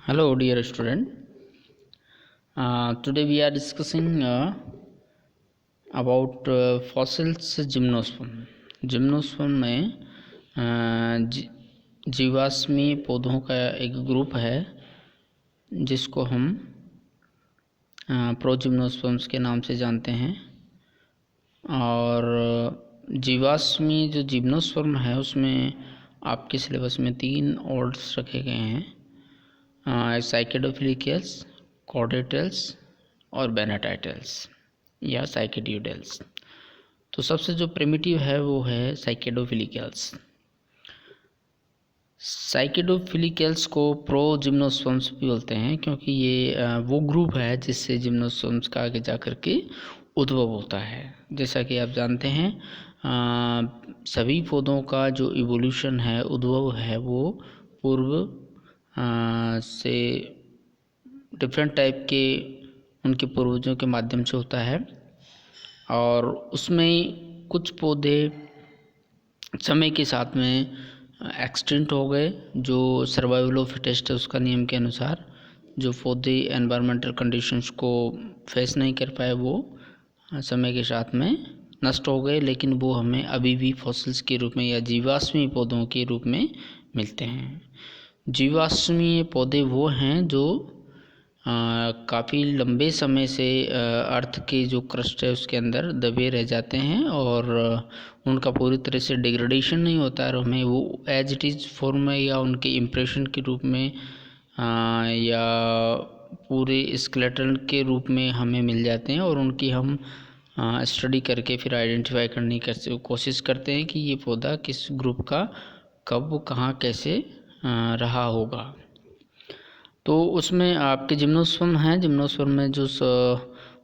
Hello, dear student. Today we are discussing about fossils gymnosperm. Gymnosperm में जीवाश्मी पौधों का एक ग्रुप है जिसको हम प्रोजिम्नोस्पर्म्स के नाम से जानते हैं। और जीवाश्मी जो जिम्नोस्पर्म है उसमें आपके सिलेबस में 3 ऑर्डर्स रखे गए हैं, साइकेडोफिलिकल्स, कॉर्डेटल्स और बेनाटाइटल्स या साइकेडियोडेल्स। तो सबसे जो प्रिमिटिव है वो है साइकेडोफिलिकल्स। साइकेडोफिलिकल्स को प्रोजिम्नोस्पर्म्स भी बोलते हैं क्योंकि ये वो ग्रुप है जिससे जिम्नोस्पर्म्स का आगे जा कर के उद्भव होता है। जैसा कि आप जानते हैं सभी पौधों का जो इवोल्यूशन है, उद्भव है, वो पूर्व से डिफरेंट टाइप के उनके पूर्वजों के माध्यम से होता है। और उसमें कुछ पौधे समय के साथ में एक्सटिंक्ट हो गए। जो सर्वाइवल ऑफ फिटेस्ट है उसका नियम के अनुसार जो पौधे एनवायरमेंटल कंडीशंस को फेस नहीं कर पाए वो समय के साथ में नष्ट हो गए, लेकिन वो हमें अभी भी फॉसिल्स के रूप में या जीवाश्मी पौधों के रूप में मिलते हैं। जीवाश्मी पौधे वो हैं जो काफ़ी लंबे समय से अर्थ के जो क्रस्ट है उसके अंदर दबे रह जाते हैं और उनका पूरी तरह से डिग्रेडेशन नहीं होता है और हमें वो एज इट इज़ फॉर्म में या उनके इम्प्रेशन के रूप में या पूरे स्केलेटन के रूप में हमें मिल जाते हैं। और उनकी हम स्टडी करके फिर आइडेंटिफाई करने की कोशिश करते हैं कि ये पौधा किस ग्रुप का कब कहाँ कैसे रहा होगा। तो उसमें आपके जिम्नोस्पर्म हैं। जिम्नोस्पर्म में जो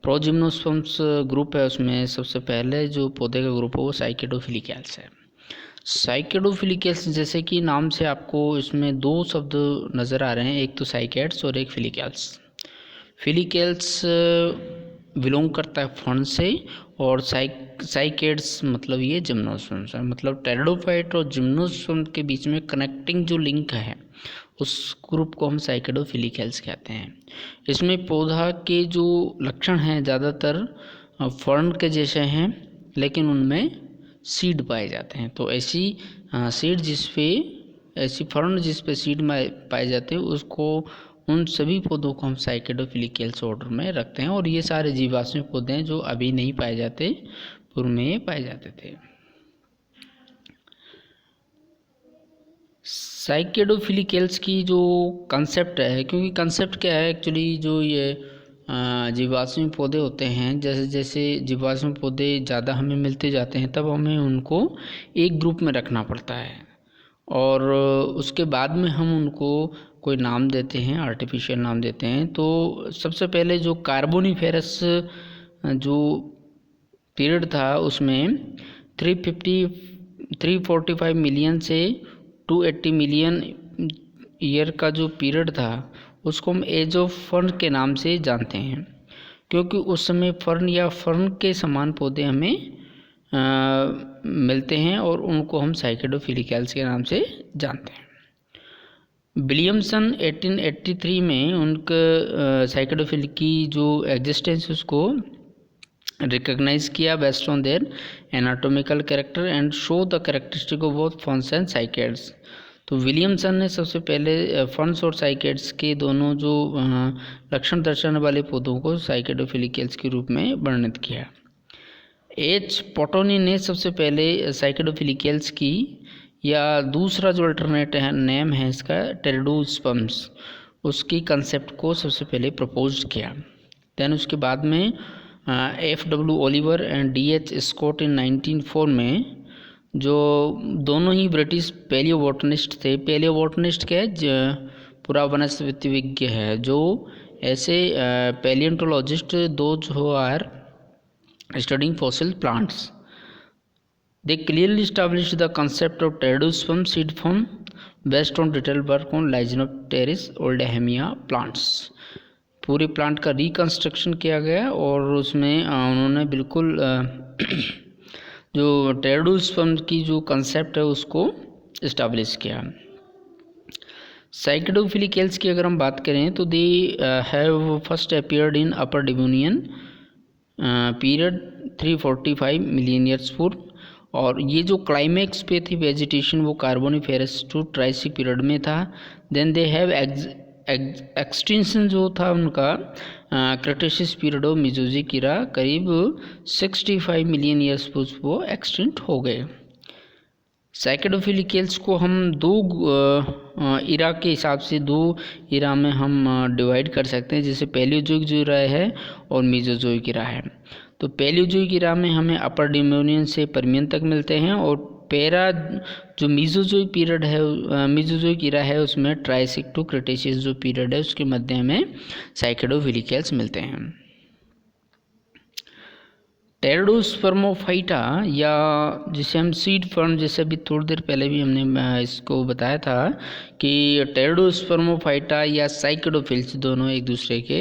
प्रोजिम्नोस्पर्म्स ग्रुप है उसमें सबसे पहले जो पौधे का ग्रुप है वो साइकेडोफिलिकल्स है। साइकेडोफिलिकल्स जैसे कि नाम से आपको इसमें 2 शब्द नज़र आ रहे हैं, एक तो साइकेड्स और एक फिलिकल्स। फिलिकल्स बिलोंग करता है फर्न से और साइकेड्स मतलब ये जिम्नोस्पर्म्स है। मतलब टेरिडोफाइट और जिम्नोस्पर्म के बीच में कनेक्टिंग जो लिंक है उस ग्रुप को हम साइकेडोफिलिकल्स कहते हैं। इसमें पौधा के जो लक्षण हैं ज़्यादातर फर्न के जैसे हैं, लेकिन उनमें सीड पाए जाते हैं। तो ऐसी सीड ऐसी फर्न जिस पे सीड पाए जाते हैं उसको उन सभी पौधों को हम साइकेडोफिलिकल्स ऑर्डर में रखते हैं। और ये सारे जीवाश्मी पौधे हैं जो अभी नहीं पाए जाते, पूर्व में पाए जाते थे। साइकेडोफिलिकल्स की जो कंसेप्ट है, क्योंकि कंसेप्ट क्या है एक्चुअली, जो ये जीवाश्मी पौधे होते हैं जैसे जैसे जीवाश्मी पौधे ज़्यादा हमें मिलते जाते हैं तब हमें उनको एक ग्रुप में रखना पड़ता है और उसके बाद में हम उनको कोई नाम देते हैं, आर्टिफिशियल नाम देते हैं। तो सबसे पहले जो कार्बोनिफेरस जो पीरियड था उसमें 345 मिलियन से 280 मिलियन ईयर का जो पीरियड था उसको हम एज ऑफ फर्न के नाम से जानते हैं, क्योंकि उस समय फर्न या फर्न के समान पौधे हमें मिलते हैं और उनको हम साइकेडोफिलिकल्स के नाम से जानते हैं। विलियमसन 1883 में उनके साइकेडोफिल की जो एग्जिस्टेंस उसको रिकॉग्नाइज किया based on their anatomical character and show the characteristic of both ferns and cycads. तो विलियमसन ने सबसे पहले फर्न्स और साइकेड्स के दोनों जो लक्षण दर्शाने वाले पौधों को साइकेडोफिलिकल्स के रूप में वर्णित किया। एच पोटोनी ने सबसे पहले साइकेडोफिलिकल्स की या दूसरा जो अल्टरनेट नेम है इसका टेरिडोस्पर्म्स, उसकी कंसेप्ट को सबसे पहले प्रपोज किया। दैन उसके बाद में F.W. Oliver and D.H. Scott इन 1904 में, जो दोनों ही ब्रिटिश पैलियोबोटनिस्ट थे। पैलियोबोटनिस्ट क्या है, पूरा वनस्पतिविज्ञ है, जो ऐसे paleontologists those who are studying fossil plants. They clearly established the concept of pteridosperm seed form based on detailed work on Lysinopteris oldhamia plants. पूरे प्लांट का रिकंस्ट्रक्शन किया गया और उसमें उन्होंने बिल्कुल जो टेरिडोस्पर्म की जो कंसेप्ट है उसको इस्टेब्लिश किया। साइकेडोफिलिकल्स की अगर हम बात करें तो they have first appeared in upper Devonian period 345 million years पूर्व, और ये जो क्लाइमैक्स पे थी वेजिटेशन वो कार्बोनिफेरस टू ट्राइसिक पीरियड में था। देन दे हैव एक्सटेंशन जो था उनका क्रेटेशियस पीरियड ऑफ मेसोजोइक इरा, करीब 65 मिलियन ईयर्स पूर्व वो एक्सटेंट हो गए। साइकेडोफिलिकल्स को हम दो इरा के हिसाब से दो इरा में हम डिवाइड कर सकते हैं, जैसे पैलियोजोइक जो इरा है और मेसोजोइक इरा है। तो पैलियोजोइक इरा में हमें अपर डिवोनियन से परमियन तक मिलते हैं, और पैरा जो मेसोजोइक पीरियड है, मेसोजोइक इरा है, उसमें ट्राइसिक टू क्रेटेशियस जो पीरियड है उसके मध्य में साइकेडोफिलिकल्स मिलते हैं। टेरिडोस्पर्मोफाइटा या जिसे हम सीड फर्म, जैसे अभी थोड़ी देर पहले भी हमने इसको बताया था कि टेरिडोस्पर्मोफाइटा या साइकेडोफिल्स दोनों एक दूसरे के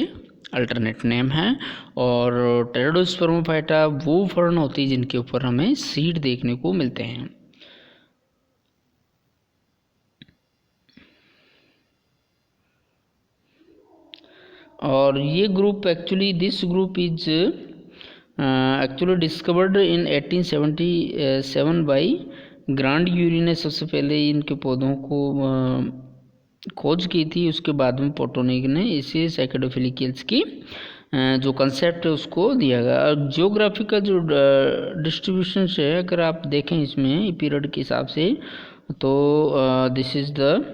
अल्टरनेट नेम हैं, और टेरिडोस्पर्मोफाइटा वो फर्न होती है जिनके ऊपर हमें सीड देखने को मिलते हैं। और ये group actually this group is actually discovered in 1877 by grand Yuri ने सबसे पहले इनके पौधों को खोज की थी। उसके बाद में पोटोनिक ने इसे साइकेडोफिलिकल्स की जो कंसेप्ट है उसको दिया गया। और जियोग्राफी का जो डिस्ट्रीब्यूशन है अगर आप देखें इसमें पीरियड के हिसाब से, तो दिस इज द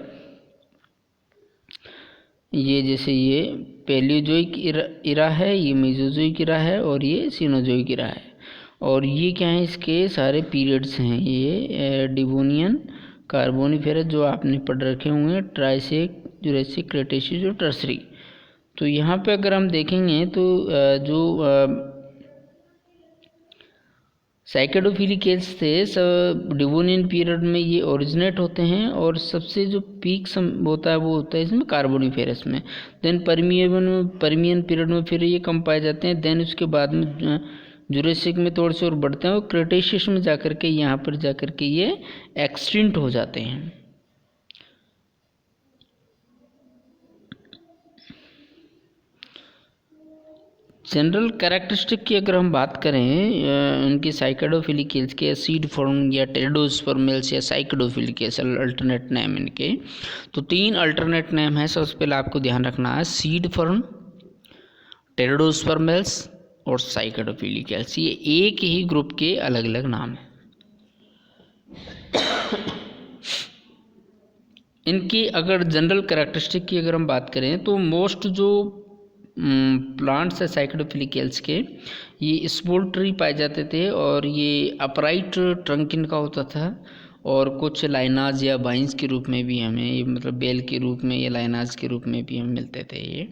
ये जैसे ये पैलियोजोइक इरा है, ये मेसोजोइक इरा है, और ये सीनोजोइक इरा है। और ये क्या है, इसके सारे पीरियड्स हैं। ये डिवोनियन, कार्बोनिफेरस जो आपने पढ़ रखे होंगे, ट्राइसिक, जुरासिक, क्रेटेशियस और टर्सरी। तो यहाँ पे अगर हम देखेंगे तो जो साइकेडोफिलिकल्स थे सब डिवोनियन पीरियड में ये ओरिजिनेट होते हैं, और सबसे जो पीक होता है वो होता है इसमें कार्बोनिफेरस में। देन परमियन पीरियड में फिर ये कम पाए जाते हैं। देन उसके बाद में जुरासिक में थोड़े से और बढ़ते हैं, और क्रेटेशियस में जाकर के यहाँ पर जाकर के ये एक्सटिंक्ट हो जाते हैं। जनरल कैरेक्टरिस्टिक की अगर हम बात करें उनकी साइकेडोफिलिकल्स के, सीड फॉर्म या टेरिडोस्पर्मल्स या साइकेडोफिलिकल्स अल्टरनेट नेम इनके, तो 3 अल्टरनेट नेम है। सबसे पहले आपको ध्यान रखना है सीड फॉर्म, टेरिडोस्पर्मल्स और साइकेडोफिलिकल्स, ये एक ही ग्रुप के अलग अलग नाम हैं। इनकी अगर जनरल कैरेक्टरिस्टिक की अगर हम बात करें तो मोस्ट जो प्लांट्स है साइकेडोफिलिकल्स के, ये स्मॉल ट्री पाए जाते थे, और ये अपराइट ट्रंक इनका होता था, और कुछ लाइनाज या बाइंस के रूप में भी हमें, मतलब बेल के रूप में या लाइनाज के रूप में भी हमें मिलते थे। ये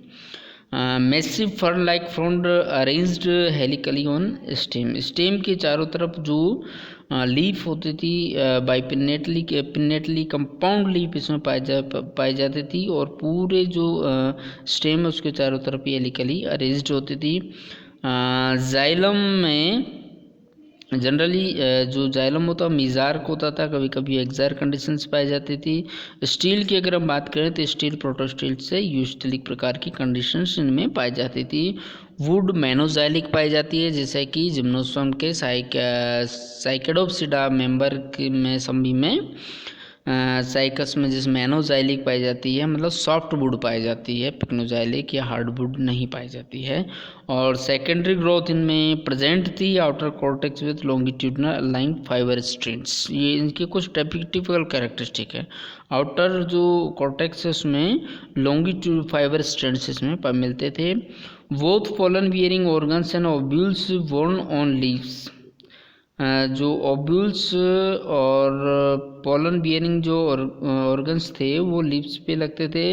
massive fern like frond arranged helically on stem, stem के चारों तरफ जो लीफ होती थी पिन्नेटली कंपाउंड लीफ इसमें पाई जाती थी, और पूरे जो स्टेम है उसके चारों तरफ ये हेलिकली अरेंज्ड होती थी। जाइलम में जनरली जो जाइलम होता है मिजार्क होता था, कभी कभी एक्सार कंडीशंस पाई जाती थी। स्टील की अगर हम बात करें तो स्टील प्रोटोस्टील से यूस्टलिक प्रकार की कंडीशंस इनमें पाई जाती थी। वुड मेनोजाइलिक पाई जाती है, जैसे कि जिम्नोस्पर्म के साइकेडोप्सिडा मेंबर में सभी में साइकस में जिस मेनोजाइलिक पाई जाती है, मतलब सॉफ्ट वुड पाई जाती है, पिक्नोजाइलिक या हार्ड वुड नहीं पाई जाती है। और सेकेंडरी ग्रोथ इनमें प्रेजेंट थी outer cortex with longitudinal aligned fibre strands, ये इनके कुछ टिपिकल कैरेक्टरिस्टिक है। आउटर जो कॉर्टेक्स है उसमें लॉन्गिट्यूड फाइबर स्ट्रिंड्स इसमें मिलते थे। Both pollen bearing organs and ovules borne on leaves, जो ओव्यूल्स और पोलन बियरिंग जो ऑर्गन्स थे वो लीव्स पे लगते थे।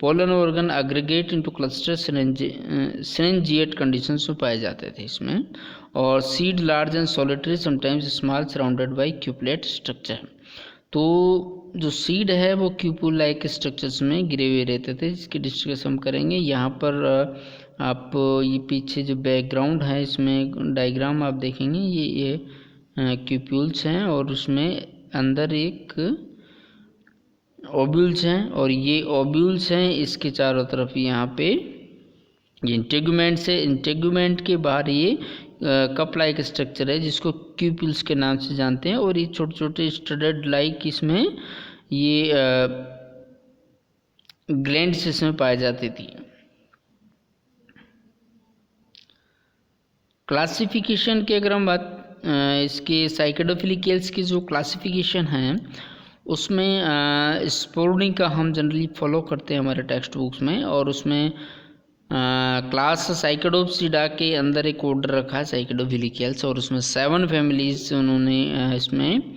Pollen organ aggregate into cluster synangiate conditions में पाए जाते थे इसमें। और seed large and solitary sometimes small surrounded by cupulate structure, तो जो सीड है वो क्यूपुल लाइक स्ट्रक्चर्स में गिरे हुए रहते थे, जिसकी डिस्कस हम करेंगे। यहाँ पर आप ये पीछे जो बैकग्राउंड है इसमें डायग्राम आप देखेंगे, ये क्यूप्यूल्स हैं, और उसमें अंदर एक ओब्यूल्स हैं, और ये ओब्यूल्स हैं, इसके चारों तरफ यहाँ पे इंटेगुमेंट्स है। इंटेगुमेंट के बाहर ये कप लाइक स्ट्रक्चर है जिसको क्यूपिल्स के नाम से जानते हैं, और ये छोटे छोटे स्टडेड लाइक इसमें ये ग्लैंड्स इसमें पाई जाती थी। क्लासिफिकेशन की अगर हम बात इसके साइकेडोफिलिकल्स की जो क्लासिफिकेशन है उसमें स्पोर्निंग का हम जनरली फॉलो करते हैं हमारे टेक्स्ट बुक्स में, और उसमें क्लास साइकेडोप्सिडा के अंदर एक ऑर्डर रखा है साइकेडोफिलिकल्स, और उसमें 7 फैमिलीज उन्होंने इसमें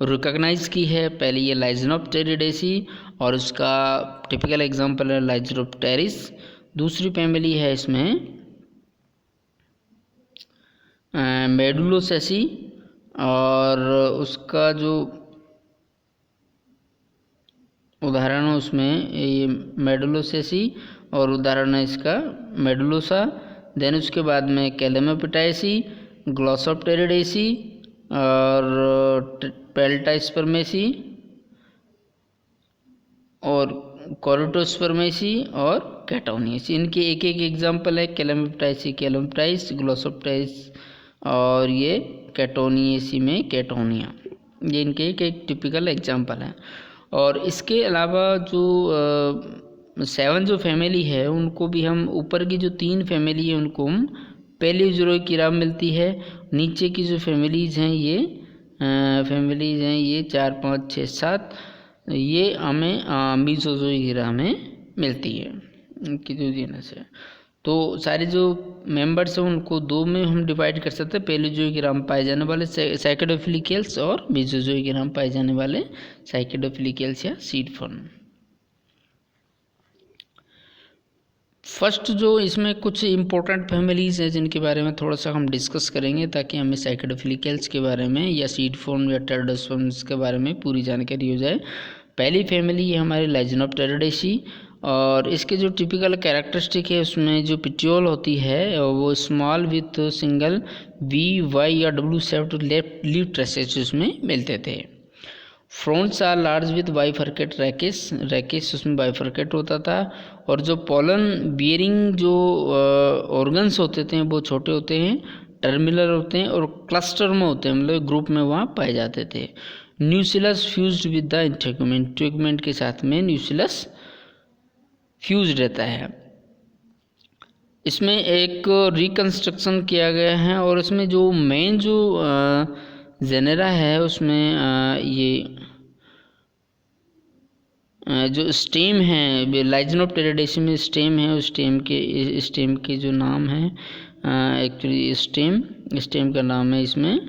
रिकॉग्नाइज की है। पहले ये लाइजनोप्टेरिडेसी, और उसका टिपिकल एग्जांपल है लाइजनोप्टेरिस। दूसरी फैमिली है इसमें मेडुलोसेसी, और उसका जो उदाहरण है उसमें ये मेडुलोसेसी, और उदाहरण है इसका मेडुलोसा। देन उसके बाद में कैलेमोपिटाइसी, ग्लॉसोप्टेरिडेसी, और पेल्टास्पर्मेसी, और कोरिटोस्पर्मेसी, और कैटोनियसी। इनके एक एक एग्जांपल है, कैलेमोपिटाइसी कैलेमोपिटाइस, ग्लॉसोप्टाइस, और ये कैटोनियसी में कैटोनिया। ये इनके एक एक टिपिकल एग्जांपल हैं। और इसके अलावा जो 7 जो फैमिली है उनको भी हम, ऊपर की जो 3 फैमिली है उनको हम पैलियोज़ोइक ईरा में मिलती है। नीचे की जो फैमिलीज़ हैं ये फैमिलीज़ हैं ये 4, 5, 6, 7 ये हमें मीसोजोइक ईरा में मिलती है इनकी जो जीनस है। तो सारे जो मेंबर्स हैं उनको 2 में हम डिवाइड कर सकते हैं, पैलियोज़ोइक ईरा में पाए जाने वाले साइकेडोफिलिकल्स और मीसोजोइक ईरा में पाए जाने वाले साइकेडोफिलिकल्स या सीड फर्न। फर्स्ट जो इसमें कुछ इम्पोर्टेंट फैमिलीज़ हैं जिनके बारे में थोड़ा सा हम डिस्कस करेंगे ताकि हमें साइकेडोफिलिकल्स के बारे में या सीड फॉर्म या टेरिडोस्पर्म्स के बारे में पूरी जानकारी हो जाए। पहली फैमिली है हमारी लाइजनोप्टेरिडेसी, और इसके जो टिपिकल कैरेक्टरिस्टिक है उसमें जो पिट्यूल होती है वो small with single V, Y या W shaped left leaf traces उसमें मिलते थे। Fronds are large with bifurcate rachis, rachis उसमें बाइफर्केट होता था, और जो पोलन बियरिंग जो ऑर्गन्स होते थे वो छोटे होते हैं, टर्मिनल होते हैं, और क्लस्टर में होते हैं, मतलब ग्रुप में वहाँ पाए जाते थे। न्यूसिलस fused with the integument, integument के साथ में न्यूसिलस फ्यूज रहता है। इसमें एक रिकंस्ट्रक्शन किया गया है, और इसमें जो मेन जो जेनेरा है उसमें ये जो स्टेम है लाइजनोप्टेरिडेसी में स्टेम है, उस स्टेम के जो नाम है एक्चुअली स्टेम का नाम है इसमें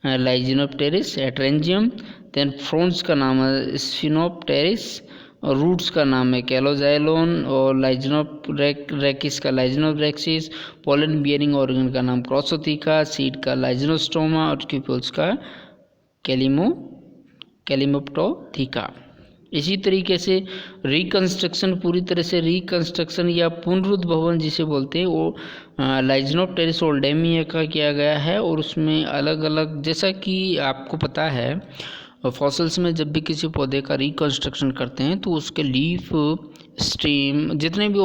लाइजिनोप्टेरिस एट्रेंजियम। देन फ्रॉन्ट्स का नाम है स्फिनोप्टेरिस, और रूट्स का नाम है कैलोजाइलोन, और लाइजिनोरेकिस का लाइजिनोब्रेक्सिस, पोलन बियरिंग ऑर्गन का नाम क्रॉसोथिका, सीड का लाइजिनोस्टोमा, और क्यूपल्स का कैलिमोप्टोथिका। इसी तरीके से रिकंस्ट्रक्शन, पूरी तरह से रिकंस्ट्रक्शन या पुनरुद्भवन जिसे बोलते हैं वो लाइजिनोप्टेरिस ओल्डेमिया का किया गया है। और उसमें अलग अलग, जैसा कि आपको पता है फॉसिल्स में जब भी किसी पौधे का रिकंस्ट्रक्शन करते हैं तो उसके लीफ, स्टेम, जितने भी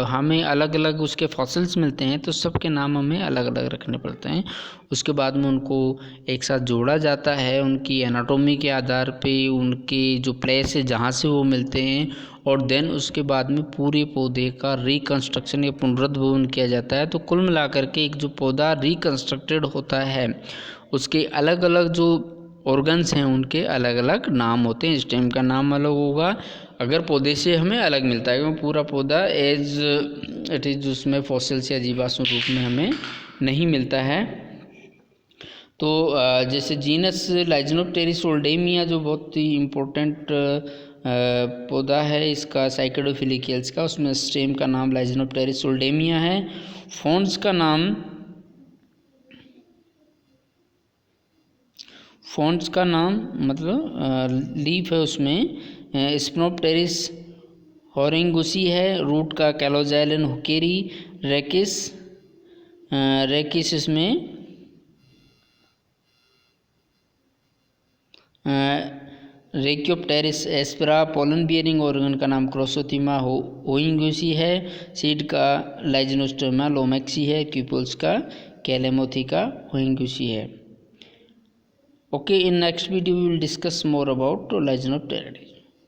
हमें अलग अलग उसके फॉसिल्स मिलते हैं तो सबके नाम हमें अलग अलग रखने पड़ते हैं। उसके बाद में उनको एक साथ जोड़ा जाता है उनकी एनाटॉमी के आधार पे, उनके जो प्लेस है जहाँ से वो मिलते हैं, और देन उसके बाद में पूरे पौधे का रिकंस्ट्रक्शन या पुनरुद्भवन किया जाता है। तो कुल मिलाकर के एक जो पौधा रिकंस्ट्रक्टेड होता है उसके अलग अलग जो ऑर्गन्स हैं उनके अलग अलग नाम होते हैं। स्टेम का नाम अलग होगा अगर पौधे से हमें अलग मिलता है, क्योंकि पूरा पौधा एज इट इज उसमें फॉसिल्स या जीवाश्म रूप में हमें नहीं मिलता है। तो जैसे जीनस लाइजिनोप्टेरिस ओल्डेमिया जो बहुत ही इम्पोर्टेंट पौधा है इसका साइकेडोफिलिकल्स का, उसमें स्टेम का नाम लाइजिनोप्टेरिस ओल्डेमिया है। फॉन्ट्स का नाम मतलब लीफ है उसमें स्पिनोप्टेरिस हॉरिंगुसी है, रूट का कैलोजाइलन हुकेरी, रेकिस इसमें रेक्योप्टेरिस एस्पेरा। पोलन बियरिंग ऑर्गन का नाम क्रोसोथीमा होइंगुसी है। सीड का लाइजिनोस्टोमा लोमैक्सी है। क्यूपल्स का कैलेमोथिका होइंगुसी है। Okay, in next video we will discuss more about लाइजिनोप्टेरिस।